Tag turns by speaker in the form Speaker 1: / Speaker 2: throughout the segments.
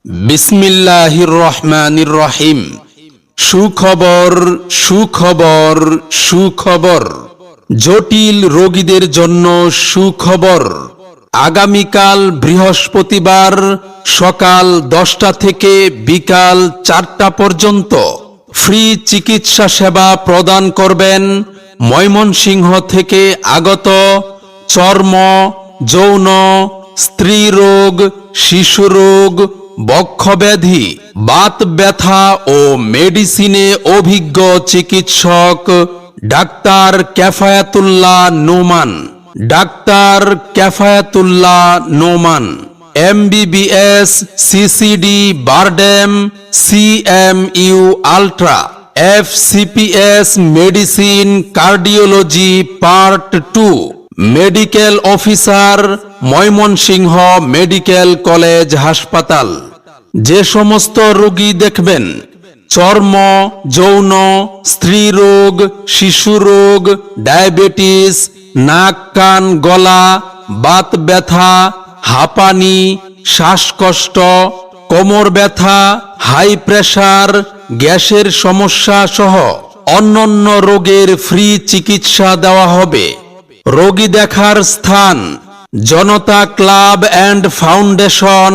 Speaker 1: বিসমিল্লাহির রহমানির রহিম। সুখবর সুখবর সুখবর, জটিল রোগীদের জন্য সুখবর। আগামীকাল বৃহস্পতিবার সকাল 10টা থেকে বিকাল 4টা পর্যন্ত ফ্রি চিকিৎসা সেবা প্রদান করবেন ময়মনসিংহ থেকে আগত চর্ম, যৌন, স্ত্রী রোগ, শিশু রোগ, বক্ষব্যাধি, বাত ব্যথা ও মেডিসিনে অভিজ্ঞ চিকিৎসক doctor Kafayatullah Noman. Doctor Kafayatullah Noman MBBS, CCD, BIRDEM, CMU ultra, FCPS medicine cardiology part 2, medical officer, Mymensingh medical college হাসপাতাল। যে সমস্ত রোগী দেখবেন: চর্ম, যৌন, স্ত্রী রোগ, শিশু রোগ, ডায়াবেটিস, নাক কান গলা, বাত ব্যথা, হাঁপানি, শ্বাসকষ্ট, কোমর ব্যথা, হাই প্রেসার, গ্যাসের সমস্যা সহ অন্যান্য রোগের ফ্রি চিকিৎসা দেওয়া হবে। রোগী দেখার স্থান: জনতা ক্লাব অ্যান্ড ফাউন্ডেশন,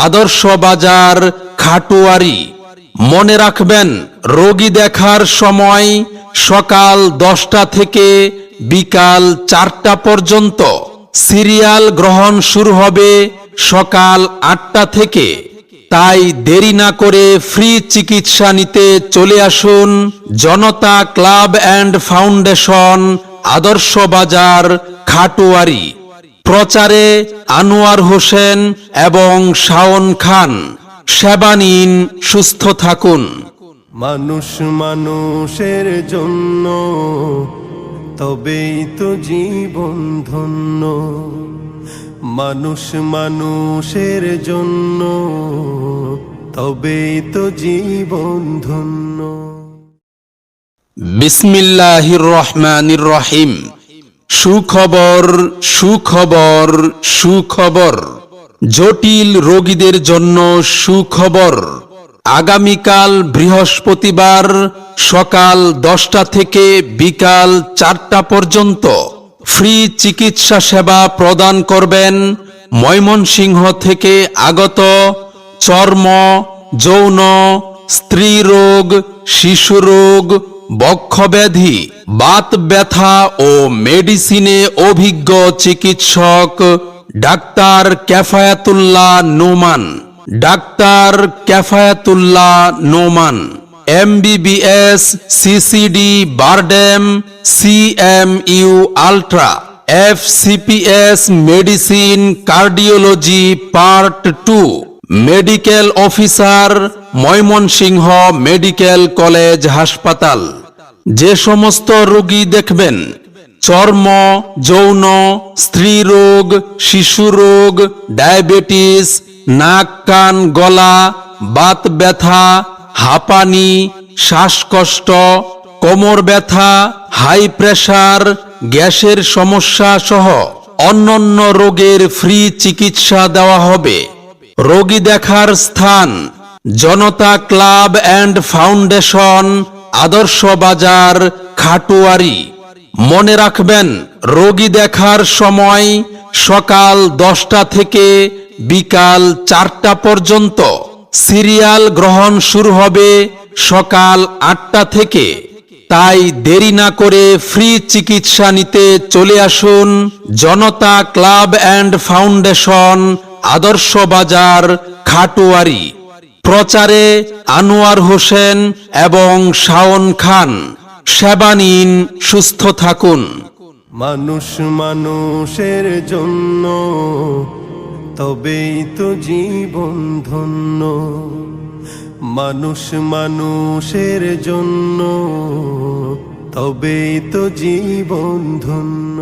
Speaker 1: আদর্শ বাজার, খাটুয়ারি। মনে রাখবেন, রোগী দেখার সময় সকাল 10টা থেকে বিকাল 4টা পর্যন্ত। সিরিয়াল গ্রহণ শুরু হবে সকাল 8টা থেকে। তাই দেরি না করে ফ্রি চিকিৎসা নিতে চলে আসুন জনতা ক্লাব অ্যান্ড ফাউন্ডেশন, আদর্শ বাজার, খাটুয়ারি। প্রচারে আনোয়ার হোসেন এবং শাওন খান। সেবা নিন, সুস্থ থাকুন।
Speaker 2: মানুষ মানুষের জন্য, তবেই তো জীবন ধন্য। মানুষ মানুষের জন্য, তবেই তো জীবন ধন্য।
Speaker 1: বিসমিল্লাহির রহমানির রহিম। সুখবর সুখবর সুখবর, জটিল রোগীদের জন্য সুখবর। আগামীকাল বৃহস্পতিবার সকাল 10টা থেকে বিকাল 4টা পর্যন্ত ফ্রি চিকিৎসা সেবা প্রদান করবেন ময়মনসিংহ থেকে আগত চর্ম, যৌন, স্ত্রী রোগ, শিশু রোগ, বক্ষব্যাধি, বাত ব্যথা ও মেডিসিনে অভিজ্ঞ চিকিৎসক doctor Kafayatullah Noman. Doctor Kafayatullah Noman MBBS, CCD, BIRDEM, CMU ultra, FCPS medicine cardiology part 2, medical officer, Mymensingh medical college হাসপাতাল। যে সমস্ত রোগী দেখবেন: চর্ম, যৌন, স্ত্রী রোগ, শিশু রোগ, ডায়াবেটিস, নাক কান গলা, বাত ব্যথা, হাঁপানি, শ্বাসকষ্ট, কোমর ব্যথা, হাই প্রেসার, গ্যাসের সমস্যা সহ অন্যান্য রোগের ফ্রি চিকিৎসা দেওয়া হবে। রোগী দেখার স্থান: জনতা ক্লাব অ্যান্ড ফাউন্ডেশন, আদর্শ বাজার, খাটুয়ারি। মনে রাখবেন, রোগী দেখার সময় সকাল 10টা থেকে বিকাল 4টা পর্যন্ত। সিরিয়াল গ্রহণ শুরু হবে সকাল 8টা থেকে। তাই দেরি না করে ফ্রি চিকিৎসা নিতে চলে আসুন জনতা ক্লাব অ্যান্ড ফাউন্ডেশন, আদর্শ বাজার, খাটুয়ারি। প্রচারে আনোয়ার হোসেন এবং শাওন খান। সেবা নিন, সুস্থ থাকুন।
Speaker 2: মানুষ মানুষের জন্য, তবেই তো জীবন ধন্য। মানুষ মানুষের জন্য, তবেই তো জীবন ধন্য।